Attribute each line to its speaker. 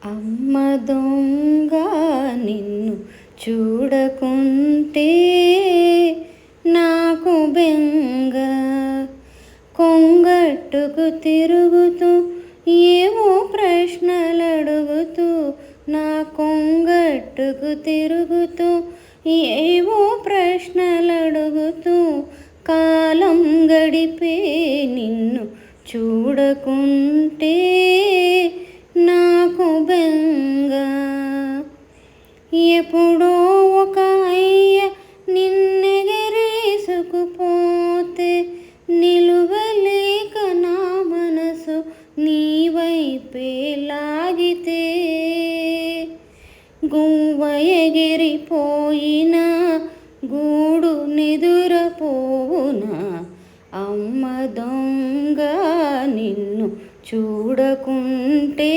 Speaker 1: అమ్మ దొంగ నిన్ను చూడకుంటే నాకు బెంగ, కొంగట్టుకు తిరుగుతూ ఏవో ప్రశ్నలడుగుతూ, నా కొంగట్టుకు తిరుగుతూ ఏవో ప్రశ్నలడుగుతూ కాలం గడిపే నిన్ను చూడకుంటే నాకు బెంగ. ఎప్పుడో ఒక అయ్య నిన్నెగరేసుకుపోతే నిలువలేక నా మనసు నీ వైపే లాగితే, గువ్వ ఎగిరిపోయినా గూడు నిదురపోవునా, అమ్మ దొంగ నిన్ను చూడకుంటే